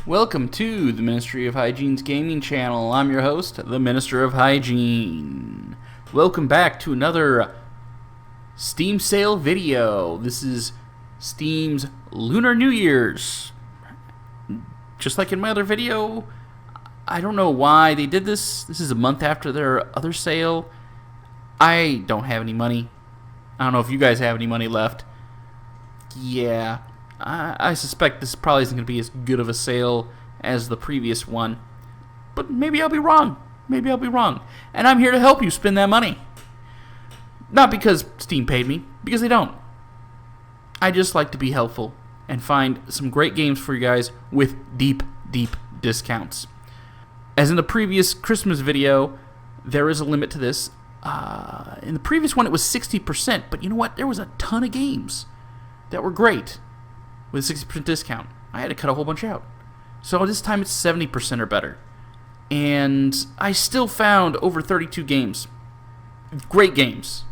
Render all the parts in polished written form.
Welcome to the Ministry of Hygiene's gaming channel. I'm your host, the Minister of Hygiene. Welcome back to another Steam sale video. This is Steam's Lunar New Year's. Just like in my other video, I don't know why they did this. This is a month after their other sale. I don't have any money. I don't know if you guys have any money left. Yeah. I suspect this probably isn't going to be as good of a sale as the previous one. But maybe I'll be wrong. Maybe I'll be wrong. And I'm here to help you spend that money. Not because Steam paid me, because they don't. I just like to be helpful and find some great games for you guys with deep, deep discounts. As in the previous Christmas video, there is a limit to this. In the previous one, it was 60%, but you know what? There was a ton of games that were great with a 60% discount. I had to cut a whole bunch out. So this time it's 70% or better. And I still found over 32 games. Great games.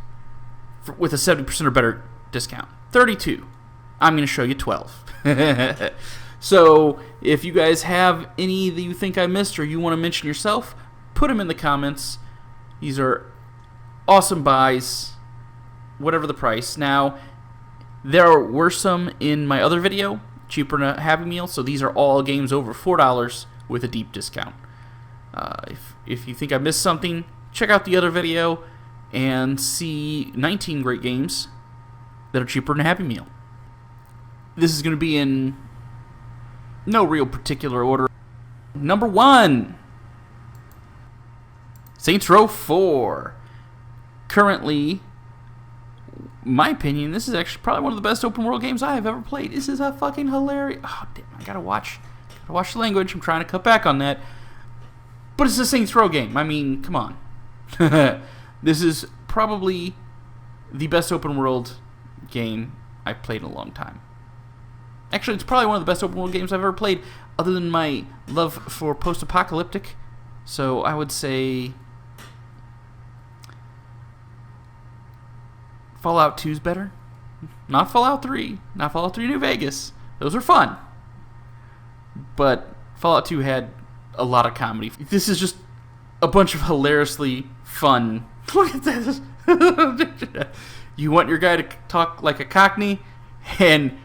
With a 70% or better discount. 32. I'm going to show you 12. So if you guys have any that you think I missed or you want to mention yourself, put them in the comments. These are awesome buys. Whatever the price. Now, there were some in my other video, cheaper than a Happy Meal, so these are all games over $4 with a deep discount. If you think I missed something, check out the other video and see 19 great games that are cheaper than a Happy Meal. This is going to be in no real particular order. Number 1, Saints Row 4. Currently, my opinion, this is actually probably one of the best open world games I have ever played. This is a fucking hilarious. Oh, damn, I gotta watch the language. I'm trying to cut back on that. But it's a Saints Row game. I mean, come on. This is probably the best open world game I've played in a long time. Actually, it's probably one of the best open world games I've ever played, other than my love for post-apocalyptic. So I would say Fallout 2 is better. Not Fallout 3. Not Fallout 3 New Vegas. Those are fun. But Fallout 2 had a lot of comedy. This is just a bunch of hilariously fun. Look at this. You want your guy to talk like a Cockney and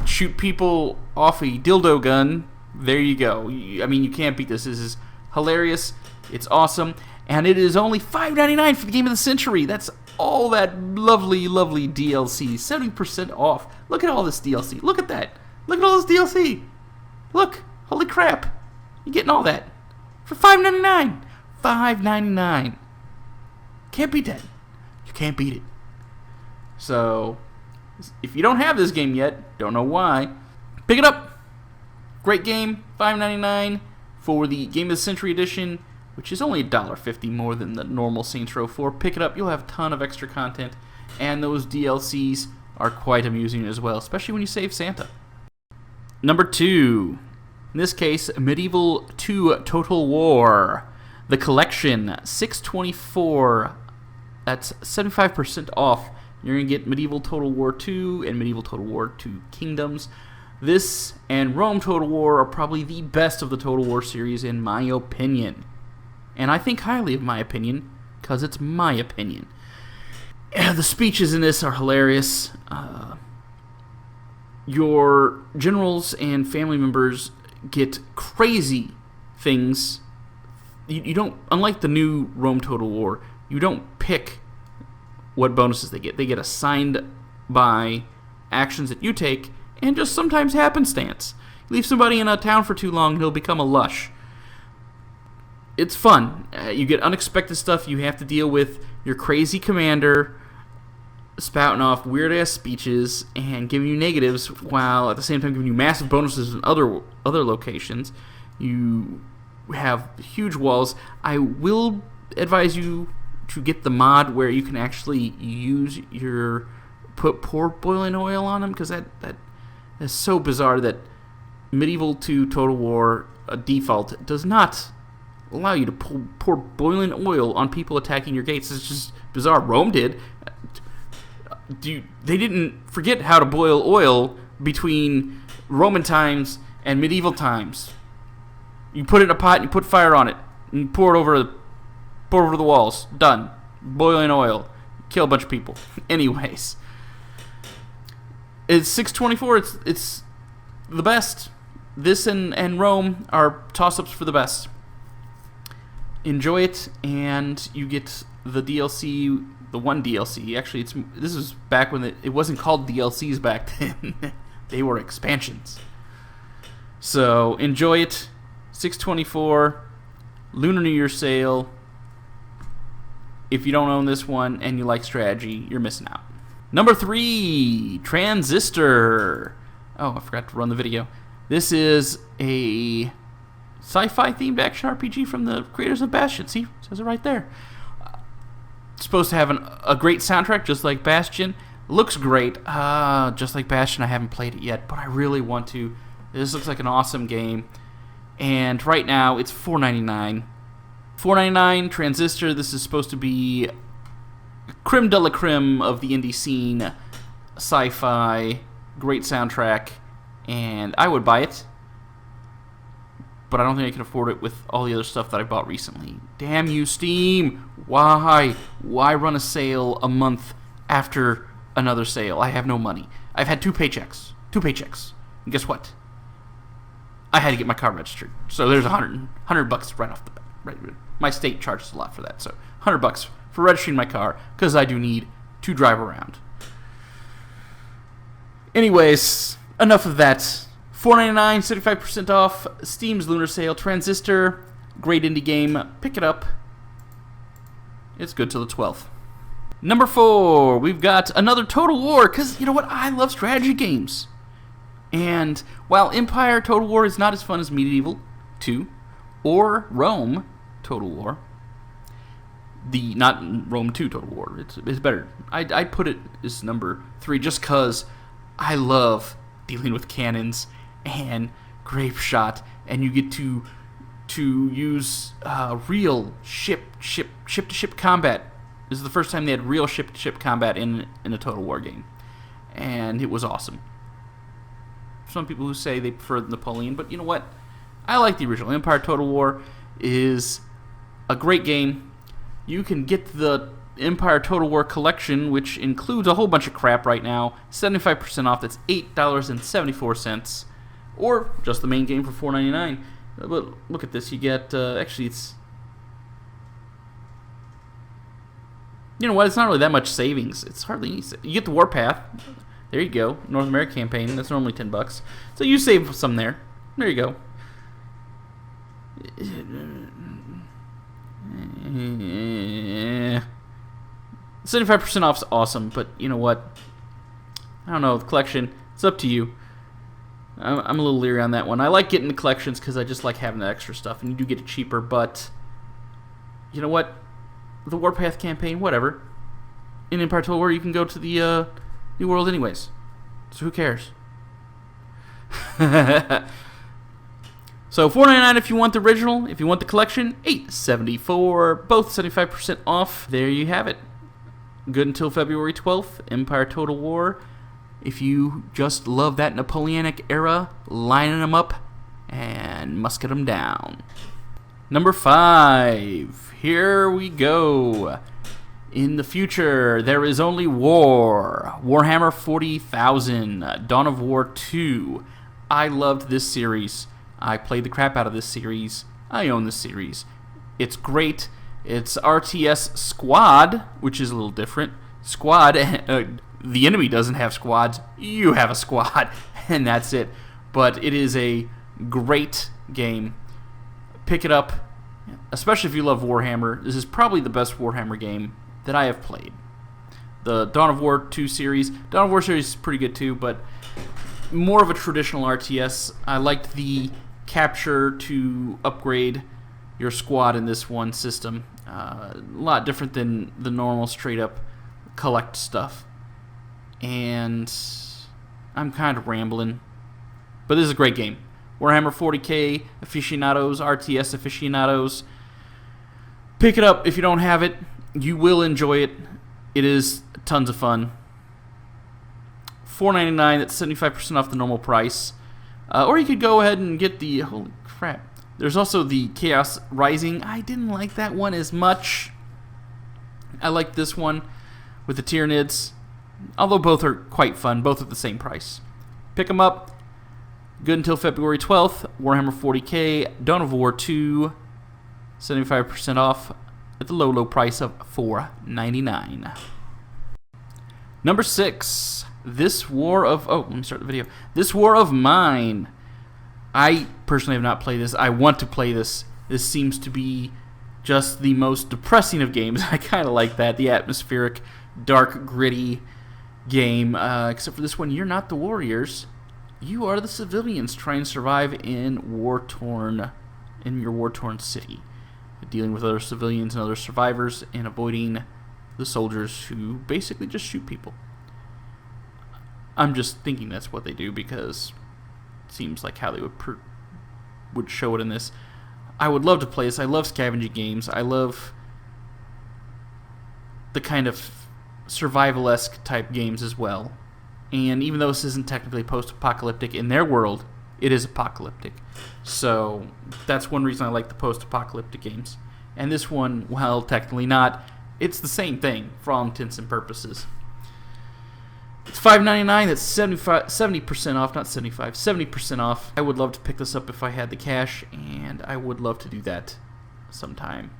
shoot people off a dildo gun. There you go. I mean, you can't beat this. This is hilarious. It's awesome. And it is only $5.99 for the Game of the Century. That's all that lovely, lovely DLC. 70% off. Look at all this DLC. Look at that. Look at all this DLC. Look. Holy crap. You're getting all that for $5.99. $5.99. Can't beat that. You can't beat it. So, if you don't have this game yet, don't know why, pick it up. Great game. $5.99 for the Game of the Century Edition, which is only $1.50 more than the normal Saints Row 4. Pick it up. You'll have a ton of extra content, and those DLCs are quite amusing as well, especially when you save Santa. Number 2, in this case, Medieval 2 Total War. The collection, $6.24. That's 75% off. You're going to get Medieval Total War 2 and Medieval Total War 2 Kingdoms. This and Rome Total War are probably the best of the Total War series in my opinion. And I think highly of my opinion, because it's my opinion. The speeches in this are hilarious. Your generals and family members get crazy things. You don't, unlike the new Rome Total War, you don't pick what bonuses they get. They get assigned by actions that you take, and just sometimes happenstance. You leave somebody in a town for too long, and he'll become a lush. It's fun. You get unexpected stuff. You have to deal with your crazy commander spouting off weird-ass speeches and giving you negatives while at the same time giving you massive bonuses in other locations. You have huge walls. I will advise you to get the mod where you can actually use pour boiling oil on them, because that is so bizarre that Medieval 2 Total War default does not allow you to pour boiling oil on people attacking your gates. It's just bizarre. Rome did. They didn't forget how to boil oil between Roman times and medieval times. You put it in a pot and you put fire on it and you pour it over the walls. Done. Boiling oil. Kill a bunch of people. Anyways, it's $6.24. It's the best. This and Rome are toss-ups for the best. Enjoy it, and you get the DLC, the one DLC. Actually, this is back when it wasn't called DLCs back then. They were expansions. So enjoy it. $6.24. Lunar New Year sale. If you don't own this one and you like strategy, you're missing out. Number 3, Transistor. Oh, I forgot to run the video. This is a sci-fi themed action RPG from the creators of Bastion. See, it says it right there. It's supposed to have a great soundtrack, just like Bastion. Looks great, just like Bastion. I haven't played it yet, but I really want to. This looks like an awesome game. And right now, it's $4.99. $4.99, Transistor. This is supposed to be creme de la creme of the indie scene. Sci-fi, great soundtrack, and I would buy it. But I don't think I can afford it with all the other stuff that I bought recently. Damn you, Steam! Why? Why run a sale a month after another sale? I have no money. I've had two paychecks. And guess what? I had to get my car registered. So there's $100 right off the bat. Right. My state charges a lot for that. So $100 for registering my car because I do need to drive around. Anyways, enough of that. $4.99, 75% off, Steam's Lunar sale, Transistor, great indie game. Pick it up. It's good till the 12th. Number 4, we've got another Total War, because you know what? I love strategy games. And while Empire Total War is not as fun as Medieval 2 or Rome Total War, not Rome 2 Total War, it's better. I'd put it as number 3 just because I love dealing with cannons and grape shot, and you get to use real ship-to-ship combat. This is the first time they had real ship-to-ship combat in a Total War game, and it was awesome. Some people who say they prefer Napoleon, but you know what? I like the original. Empire Total War is a great game. You can get the Empire Total War collection, which includes a whole bunch of crap right now. 75% off. That's $8.74. Or just the main game for $4.99. But look at this. You get, actually it's, you know what, it's not really that much savings. It's hardly any, you get the Warpath. There you go. North America campaign. That's normally $10. So you save some there. There you go. 75% off is awesome, but you know what? I don't know, the collection, it's up to you. I'm a little leery on that one. I like getting the collections because I just like having the extra stuff, and you do get it cheaper, but you know what? The Warpath campaign, whatever. In Empire Total War, you can go to the New World anyways. So who cares? So $4.99 if you want the original. If you want the collection, $8.74. Both 75% off. There you have it. Good until February 12th. Empire Total War. If you just love that Napoleonic era, lining them up and musket them down. Number 5. Here we go. In the future, there is only war. Warhammer 40,000. Dawn of War 2. I loved this series. I played the crap out of this series. I own this series. It's great. It's RTS Squad, which is a little different. Squad, the enemy doesn't have squads. You have a squad, and that's it. But it is a great game. Pick it up, especially if you love Warhammer. This is probably the best Warhammer game that I have played. The Dawn of War 2 series. Dawn of War series is pretty good too, but more of a traditional RTS. I liked the capture to upgrade your squad in this one system. A lot different than the normal straight up collect stuff. And I'm kind of rambling, but this is a great game. Warhammer 40k aficionados, RTS aficionados, pick it up if you don't have it. You will enjoy it. It is tons of fun. $4.99, that's 75% off the normal price. Or you could go ahead and get the... Holy crap. There's also the Chaos Rising. I didn't like that one as much. I like this one with the Tyranids. Although both are quite fun. Both at the same price. Pick them up. Good until February 12th. Warhammer 40k. Dawn of War 2. 75% off at the low, low price of $4.99. Number 6. This War of... Oh, let me start the video. This War of Mine. I personally have not played this. I want to play this. This seems to be just the most depressing of games. I kind of like that. The atmospheric, dark, gritty game. Except for this one, you're not the warriors. You are the civilians trying to survive in your war-torn city. Dealing with other civilians and other survivors and avoiding the soldiers who basically just shoot people. I'm just thinking that's what they do because it seems like how they would show it in this. I would love to play this. I love scavenging games. I love the kind of survival-esque type games as well. And even though this isn't technically post-apocalyptic, in their world, it is apocalyptic. So that's one reason I like the post-apocalyptic games. And this one, well, technically not. It's the same thing for all intents and purposes. It's $5.99. That's 70% off, not 75, 70% off. I would love to pick this up if I had the cash, and I would love to do that sometime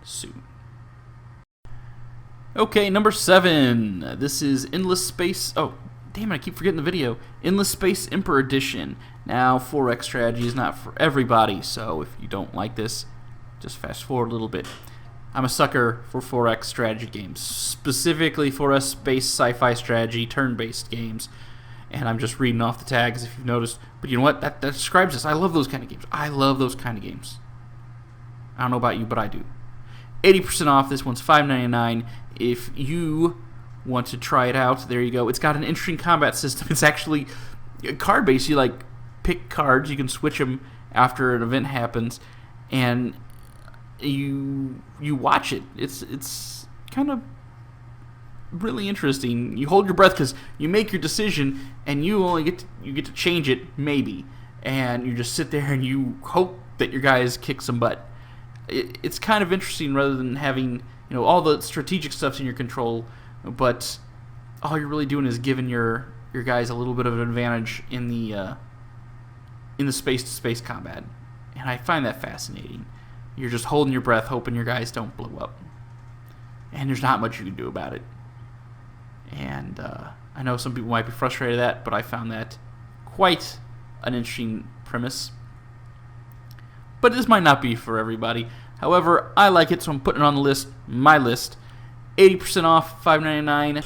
soon. Okay, number 7. This is Endless Space... Oh, damn it, I keep forgetting the video. Endless Space Emperor Edition. Now, 4X strategy is not for everybody, so if you don't like this, just fast forward a little bit. I'm a sucker for 4X strategy games, specifically 4X space sci-fi strategy, turn-based games. And I'm just reading off the tags if you've noticed. But you know what? That describes this. I love those kind of games. I love those kind of games. I don't know about you, but I do. 80% off. This one's $5.99. If you want to try it out, there you go. It's got an interesting combat system. It's actually card-based. You like pick cards. You can switch them after an event happens, and you watch it. It's kind of really interesting. You hold your breath because you make your decision, and you only get to change it maybe, and you just sit there and you hope that your guys kick some butt. It's kind of interesting rather than having all the strategic stuff's in your control, but all you're really doing is giving your guys a little bit of an advantage in the space-to-space combat, and I find that fascinating. You're just holding your breath, hoping your guys don't blow up, and there's not much you can do about it. And I know some people might be frustrated at that, but I found that quite an interesting premise. But this might not be for everybody. However, I like it, so I'm putting it on the list, my list. 80% off, $5.99.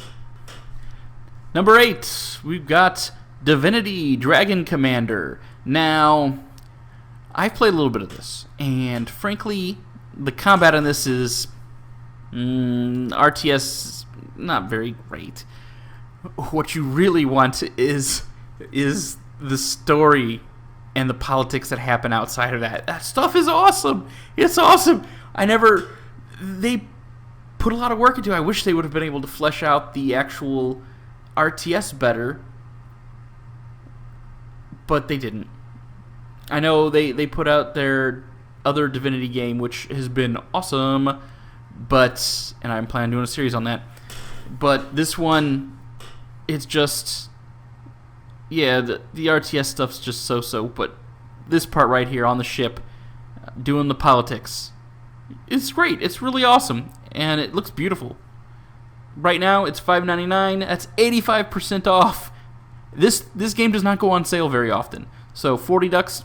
Number 8, we've got Divinity Dragon Commander. Now, I've played a little bit of this, and frankly, the combat on this is RTS not very great. What you really want is the story and the politics that happen outside of that. That stuff is awesome. It's awesome. They put a lot of work into it. I wish they would have been able to flesh out the actual RTS better, but they didn't. I know they put out their other Divinity game, which has been awesome, and I'm planning on doing a series on that. But this one, it's just... Yeah, the RTS stuff's just so-so, but this part right here on the ship, doing the politics, it's great. It's really awesome, and it looks beautiful. Right now, it's $5.99. That's 85% off. This game does not go on sale very often. So $40 bucks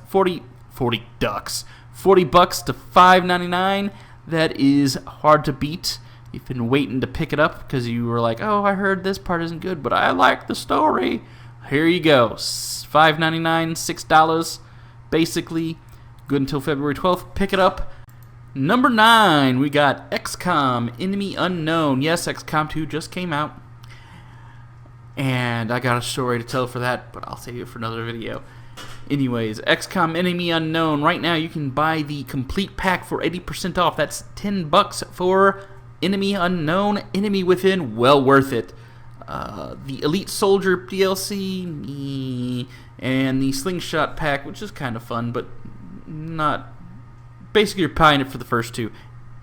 to $5.99. That is hard to beat. You've been waiting to pick it up because you were like, oh, I heard this part isn't good, but I like the story. Here you go. $5.99, $6, basically. Good until February 12th. Pick it up. Number 9, we got XCOM, Enemy Unknown. Yes, XCOM 2 just came out. And I got a story to tell for that, but I'll save it for another video. Anyways, XCOM Enemy Unknown. Right now you can buy the complete pack for 80% off. That's $10 for Enemy Unknown, Enemy Within. Well worth it. the Elite Soldier DLC, and the Slingshot Pack, which is kind of fun, but not. Basically, you're buying it for the first two.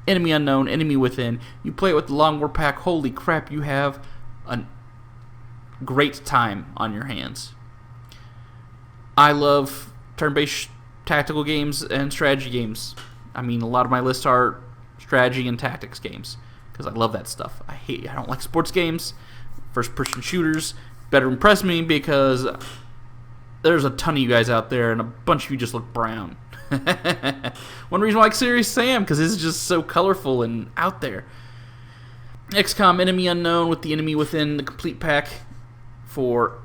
Enemy Unknown, Enemy Within. You play it with the Long War Pack. Holy crap, you have a great time on your hands. I love turn-based tactical games and strategy games. I mean, a lot of my lists are strategy and tactics games because I love that stuff. I don't like sports games. First-person shooters better impress me because there's a ton of you guys out there and a bunch of you just look brown. One reason why I like Serious Sam, because it's just so colorful and out there. XCOM Enemy Unknown with the Enemy Within, the complete pack for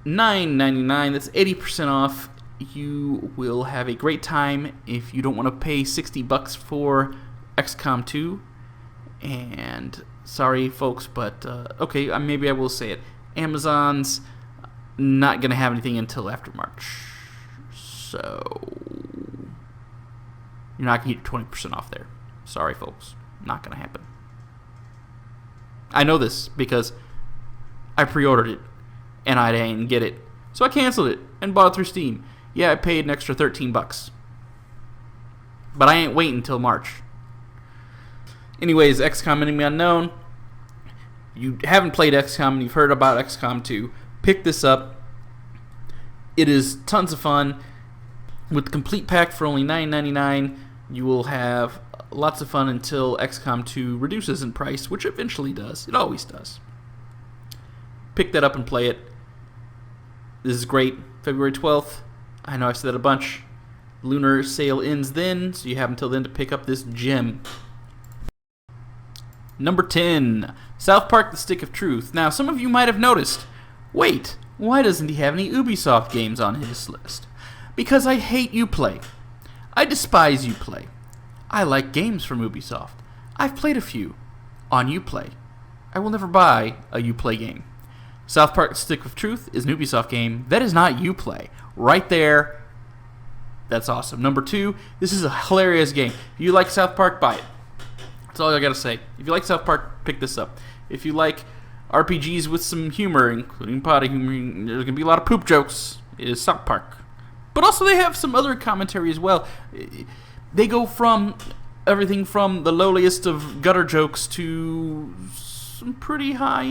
$9.99. That's 80% off. You will have a great time if you don't want to pay $60 for XCOM 2. And sorry, folks, but okay, maybe I will say it. Amazon's not going to have anything until after March. So you're not going to get 20% off there. Sorry, folks. Not going to happen. I know this because I pre-ordered it and I didn't get it. So I canceled it and bought it through Steam. Yeah, I paid an extra $13. But I ain't waiting until March. Anyways, XCOM Enemy Unknown. You haven't played XCOM and you've heard about XCOM 2. Pick this up. It is tons of fun. With the complete pack for only $9.99, you will have lots of fun until XCOM 2 reduces in price, which eventually does. It always does. Pick that up and play it. This is great. February 12th. I know I've said that a bunch. Lunar sale ends then, so you have until then to pick up this gem. Number 10, South Park: The Stick of Truth. Now, some of you might have noticed, wait, why doesn't he have any Ubisoft games on his list? Because I hate Uplay. I despise Uplay. I like games from Ubisoft. I've played a few on Uplay. I will never buy a Uplay game. South Park: The Stick of Truth is an Ubisoft game. That is not Uplay. Right there. That's awesome. Number 2, this is a hilarious game. If you like South Park, buy it. That's all I gotta say. If you like South Park, pick this up. If you like RPGs with some humor, including potty humor, there's gonna be a lot of poop jokes. It is South Park. But also they have some other commentary as well. They go from everything from the lowliest of gutter jokes to some pretty high,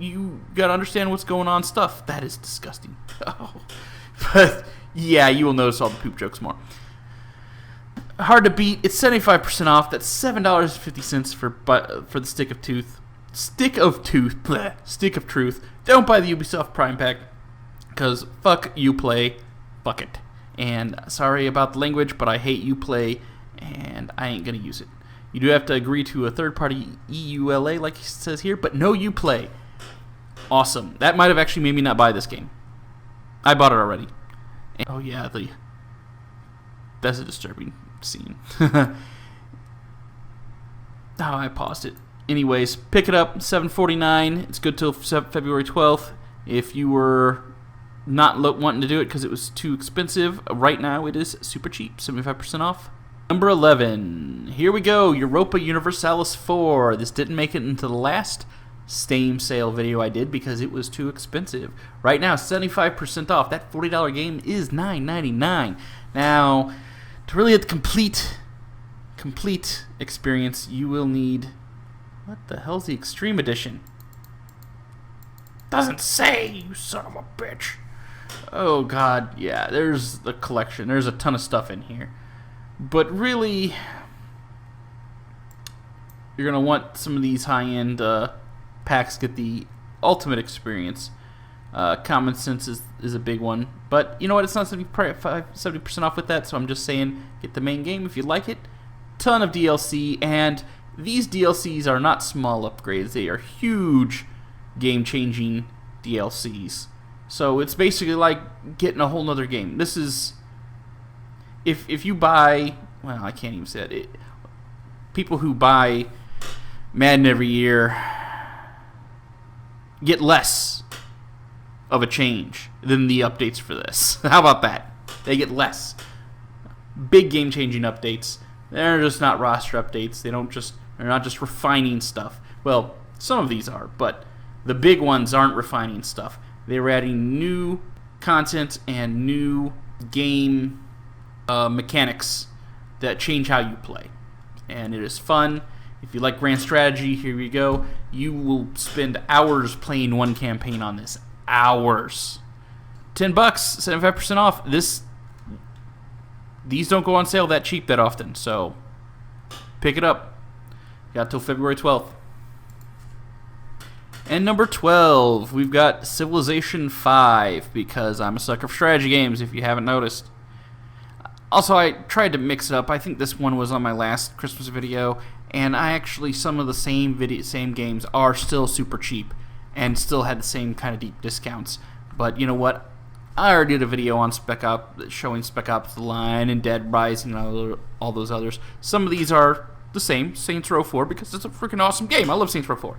you gotta understand what's going on stuff. That is disgusting. Oh. But yeah, you will notice all the poop jokes more. Hard to beat. It's 75% off. That's $7.50 for the Stick of Truth. Stick of Truth. Don't buy the Ubisoft Prime Pack. Because fuck Uplay, fuck it. And sorry about the language, but I hate Uplay, and I ain't gonna use it. You do have to agree to a third-party EULA, like it says here, but no Uplay. Awesome. That might have actually made me not buy this game. I bought it already. And, oh yeah, that's a disturbing scene. Oh, I paused it. Anyways, pick it up, $7.49. It's good till February 12th. If you were not wanting to do it because it was too expensive, right now it is super cheap, 75% off. Number 11. Here we go, Europa Universalis 4. This didn't make it into the last Steam sale video I did because it was too expensive. Right now, 75% off. That $40 game is $9.99. Now, to really get the complete experience, you will need... What the hell's the Extreme Edition? Doesn't say, you son of a bitch. Oh god, yeah, there's the collection. There's a ton of stuff in here. But really, you're going to want some of these high-end packs to get the ultimate experience. Common Sense is a big one. But you know what? It's not 70% off with that, so I'm just saying get the main game if you like it. Ton of DLC, and these DLCs are not small upgrades. They are huge game-changing DLCs. So it's basically like getting a whole nother game. This is... If you buy... Well, I can't even say that. People who buy Madden every year get less of a change than the updates for this. How about that? They get less. Big game-changing updates. They're just not roster updates. They're not just refining stuff. Well, Some of these are, but the big ones aren't refining stuff. They're adding new content and new game mechanics that change how you play. And it is fun. If you like grand strategy, here you go. You will spend hours playing one campaign on this. Hours. $10, 75% off. These don't go on sale that cheap that often, so pick it up. Got till February 12th. And number 12, we've got Civilization 5, because I'm a sucker for strategy games, if you haven't noticed. Also, I tried to mix it up. I think this one was on my last Christmas video, and some of the same games are still super cheap and still had the same kind of deep discounts. But you know what? I already did a video on Spec Ops, showing Spec Ops The Line and Dead Rising and all those others. Some of these are the same, Saints Row 4, because it's a freaking awesome game. I love Saints Row 4.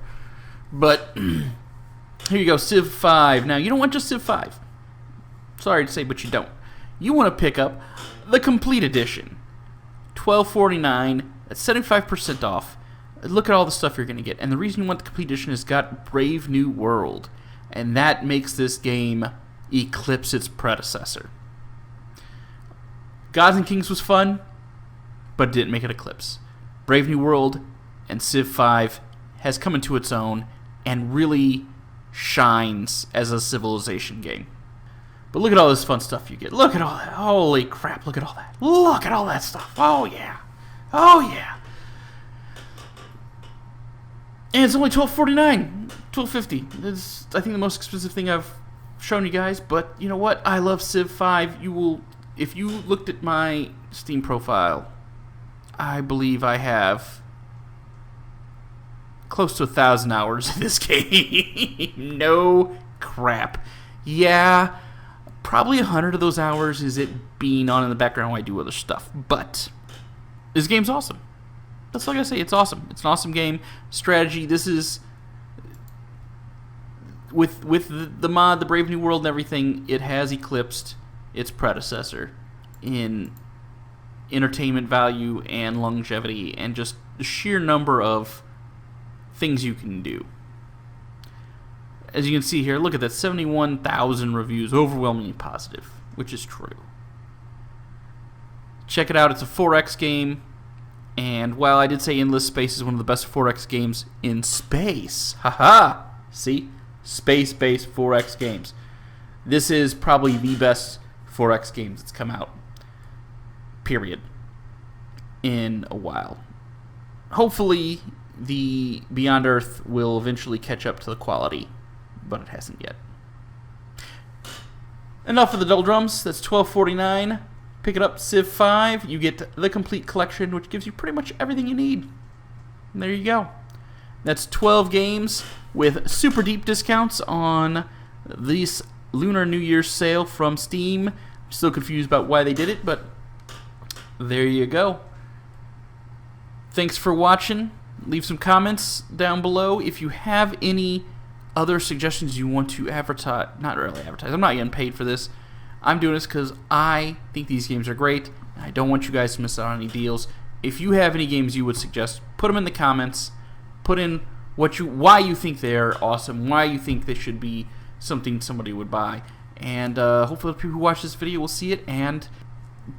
But here you go, Civ 5. Now, you don't want just Civ 5. Sorry to say, but you don't. You want to pick up the Complete Edition. $12.49. That's 75% off. Look at all the stuff you're going to get. And the reason you want the Complete Edition is got Brave New World. And that makes this game eclipse its predecessor. Gods and Kings was fun, but didn't make it eclipse. Brave New World and Civ 5 has come into its own and really shines as a Civilization game. But look at all this fun stuff you get. Look at all that. Holy crap, look at all that. Look at all that stuff. Oh, yeah. Oh, yeah. And it's only $12.49. $12.50. It's, I think, the most expensive thing I've shown you guys. But you know what? I love Civ 5. If you looked at my Steam profile, I believe I have close to 1,000 hours in this game. No crap. Yeah, probably 100 of those hours is it being on in the background while I do other stuff. But this game's awesome. That's all I gotta say. It's awesome. It's an awesome game. Strategy. This is with the mod, the Brave New World, and everything. It has eclipsed its predecessor in entertainment value and longevity, and just the sheer number of things you can do. As you can see here, look at that, 71,000 reviews, overwhelmingly positive, which is true. Check it out. It's a 4X game, and while I did say Endless Space is one of the best 4X games in space, haha, see, space-based 4X games, this is probably the best 4X games that's come out, period, in a while. Hopefully the Beyond Earth will eventually catch up to the quality, but it hasn't yet. Enough of the doldrums. That's $12.49. Pick it up, Civ 5. You get the complete collection, which gives you pretty much everything you need. And there you go. That's 12 games with super deep discounts on this Lunar New Year's sale from Steam. I'm still confused about why they did it, but there you go. Thanks for watching. Leave some comments down below if you have any other suggestions you want to advertise. Not really advertise. I'm not getting paid for this. I'm doing this because I think these games are great, and I don't want you guys to miss out on any deals. If you have any games you would suggest, put them in the comments. Put in why you think they're awesome, why you think they should be something somebody would buy, and hopefully the people who watch this video will see it and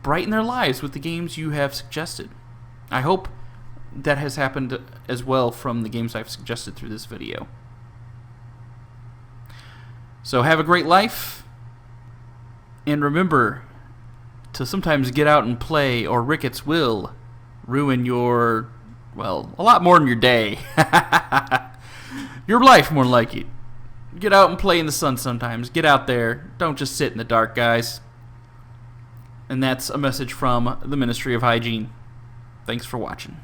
brighten their lives with the games you have suggested. I hope that has happened as well from the games I've suggested through this video. So have a great life, and remember to sometimes get out and play, or rickets will ruin your, well, a lot more than your day. Your life, more like it. Get out and play in the sun sometimes. Get out there. Don't just sit in the dark, guys. And that's a message from the Ministry of Hygiene. Thanks for watching.